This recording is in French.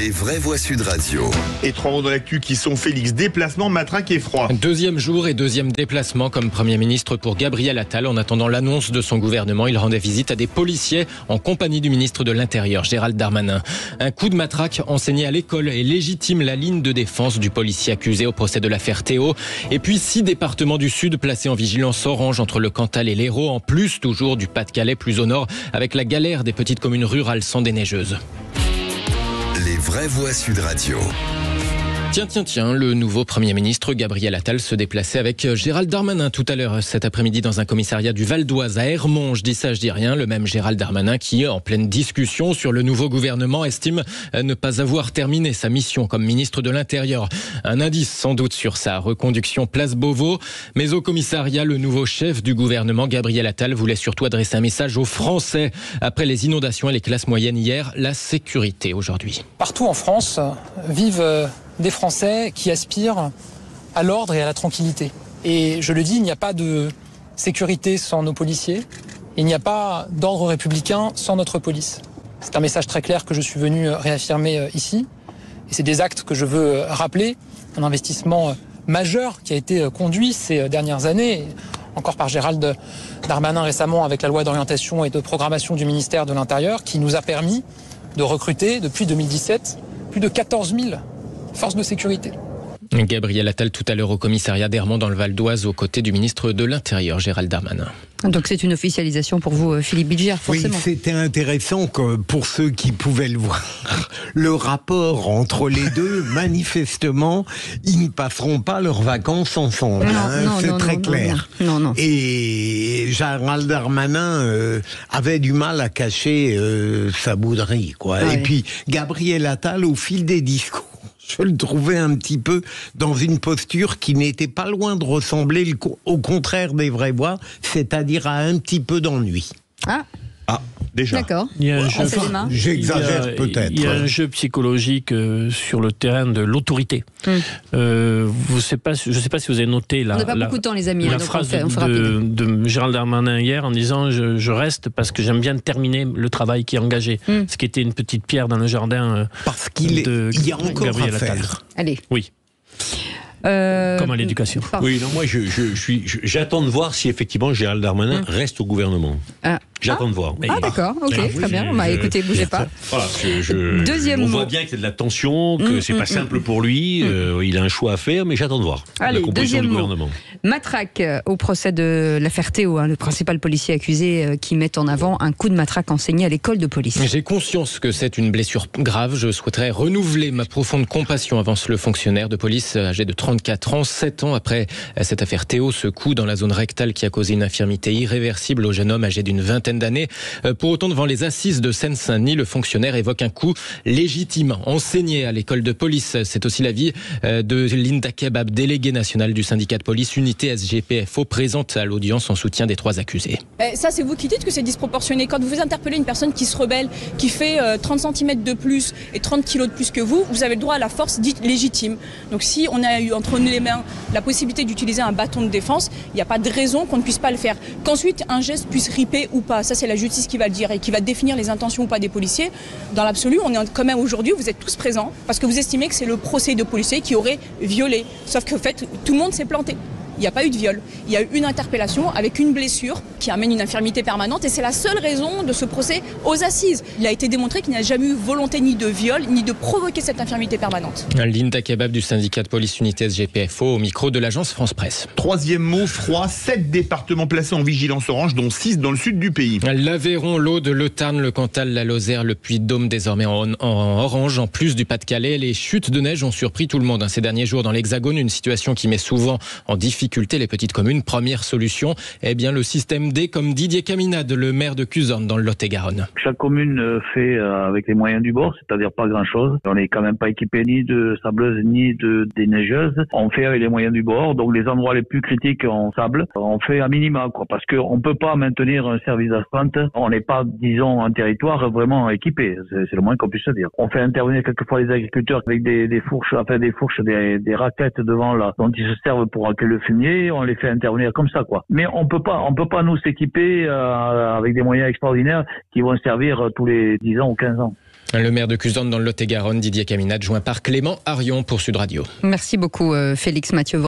Les vraies voix Sud Radio. Et 3 mots dans l'actu qui sont Félix. Déplacement, matraque et froid. Deuxième jour et deuxième déplacement comme Premier ministre pour Gabriel Attal. En attendant l'annonce de son gouvernement, il rendait visite à des policiers en compagnie du ministre de l'Intérieur, Gérald Darmanin. Un coup de matraque enseigné à l'école et légitime la ligne de défense du policier accusé au procès de l'affaire Théo. Et puis 6 départements du Sud placés en vigilance orange entre le Cantal et l'Hérault, en plus toujours du Pas-de-Calais plus au nord, avec la galère des petites communes rurales sans des neigeuses. Les vraies voix Sud Radio. Tiens, le nouveau Premier ministre Gabriel Attal se déplaçait avec Gérald Darmanin tout à l'heure cet après-midi dans un commissariat du Val d'Oise à Hermont. Je dis rien, le même Gérald Darmanin qui, en pleine discussion sur le nouveau gouvernement, estime ne pas avoir terminé sa mission comme ministre de l'Intérieur. Un indice sans doute sur sa reconduction place Beauvau. Mais au commissariat, le nouveau chef du gouvernement, Gabriel Attal, voulait surtout adresser un message aux Français. Après les inondations et les classes moyennes hier, la sécurité aujourd'hui. Partout en France vivent des Français qui aspirent à l'ordre et à la tranquillité. Et je le dis, il n'y a pas de sécurité sans nos policiers. Il n'y a pas d'ordre républicain sans notre police. C'est un message très clair que je suis venu réaffirmer ici. Et c'est des actes que je veux rappeler. Un investissement majeur qui a été conduit ces dernières années, encore par Gérald Darmanin récemment avec la loi d'orientation et de programmation du ministère de l'Intérieur, qui nous a permis de recruter depuis 2017 plus de 14 000 forces de sécurité. Gabriel Attal tout à l'heure au commissariat d'Hermont dans le Val d'Oise aux côtés du ministre de l'Intérieur, Gérald Darmanin. Donc c'est une officialisation pour vous, Philippe Bilger, forcément. Oui, c'était intéressant que pour ceux qui pouvaient le voir. Le rapport entre les deux, manifestement, ils ne passeront pas leurs vacances ensemble. C'est très clair. Non. Et Gérald Darmanin avait du mal à cacher sa bouderie, quoi. Ouais. Et puis Gabriel Attal, au fil des discours, je le trouvais un petit peu dans une posture qui n'était pas loin de ressembler au contraire des vraies voix, c'est-à-dire à un petit peu d'ennui. Ah, déjà. D'accord. Il y a un jeu, J'exagère peut-être. Il y a un jeu psychologique sur le terrain de l'autorité. Je ne sais pas si vous avez noté on n'a pas beaucoup de temps, les amis. La phrase de Gérald Darmanin hier en disant je reste parce que j'aime bien terminer le travail qui est engagé. Ce qui était une petite pierre dans le jardin parce qu'il y a encore Gabriel à faire. Attal. Allez. Oui. Comme à l'éducation. Oui, non, moi j'attends de voir si effectivement Gérald Darmanin reste au gouvernement. J'attends de voir. D'accord, ok, très bien. Écoutez, bougez pas. Voilà, Deuxième on mot. voit bien qu'il y a de la tension, que c'est pas simple pour lui, il a un choix à faire, mais j'attends de voir Allez, la composition du gouvernement. Matraque au procès de l'affaire Théo, le principal policier accusé qui met en avant un coup de matraque enseigné à l'école de police. J'ai conscience que c'est une blessure grave. Je souhaiterais renouveler ma profonde compassion, avance le fonctionnaire de police âgé de 34 ans, 7 ans après cette affaire Théo, ce coup dans la zone rectale qui a causé une infirmité irréversible au jeune homme âgé d'une vingtaine d'années. Pour autant, devant les assises de Seine-Saint-Denis, le fonctionnaire évoque un coup légitime enseigné à l'école de police. C'est aussi l'avis de Linda Kebab, déléguée nationale du syndicat de police Unité SGPFO, présente à l'audience en soutien des 3 accusés. Ça, c'est vous qui dites que c'est disproportionné. Quand vous interpellez une personne qui se rebelle, qui fait 30 cm de plus et 30 kg de plus que vous, vous avez le droit à la force dite légitime. Donc si on a eu entre les mains la possibilité d'utiliser un bâton de défense, il n'y a pas de raison qu'on ne puisse pas le faire. Qu'ensuite un geste puisse riper ou pas, ça c'est la justice qui va le dire et qui va définir les intentions ou pas des policiers. Dans l'absolu, on est quand même aujourd'hui, vous êtes tous présents parce que vous estimez que c'est le procès de policiers qui aurait violé. Sauf qu'en fait, tout le monde s'est planté. Il n'y a pas eu de viol. Il y a eu une interpellation avec une blessure qui amène une infirmité permanente et c'est la seule raison de ce procès aux assises. Il a été démontré qu'il n'y a jamais eu volonté ni de viol ni de provoquer cette infirmité permanente. Linda Kebab du syndicat de police Unité SGPFO au micro de l'agence France Presse. 3e mot, froid. 7 départements placés en vigilance orange, dont 6 dans le sud du pays. L'Aveyron, l'Aude, le Tarn, le Cantal, la Lozère, le Puy-de-Dôme désormais en orange. En plus du Pas-de-Calais, les chutes de neige ont surpris tout le monde ces derniers jours dans l'Hexagone. Une situation qui met souvent en difficulté les petites communes. Première solution, le système D, comme Didier Caminade, le maire de Cuzorn dans le Lot-et-Garonne. Chaque commune fait avec les moyens du bord, c'est-à-dire pas grand-chose. On n'est quand même pas équipé ni de sableuse ni de déneigeuse. On fait avec les moyens du bord, donc les endroits les plus critiques en sable, on fait à minima, parce qu'on peut pas maintenir un service d'astreinte. On n'est pas, disons, un territoire vraiment équipé. C'est le moins qu'on puisse se dire. On fait intervenir quelquefois les agriculteurs avec des fourches, des raquettes devant là, dont ils se servent pour accueillir le fumier. On les fait intervenir comme ça, Mais on peut pas nous s'équiper avec des moyens extraordinaires qui vont servir tous les 10 ans ou 15 ans. Le maire de Cuzanne dans le Lot-et-Garonne, Didier Caminade, joint par Clément Arion pour Sud Radio. Merci beaucoup Félix Mathieu.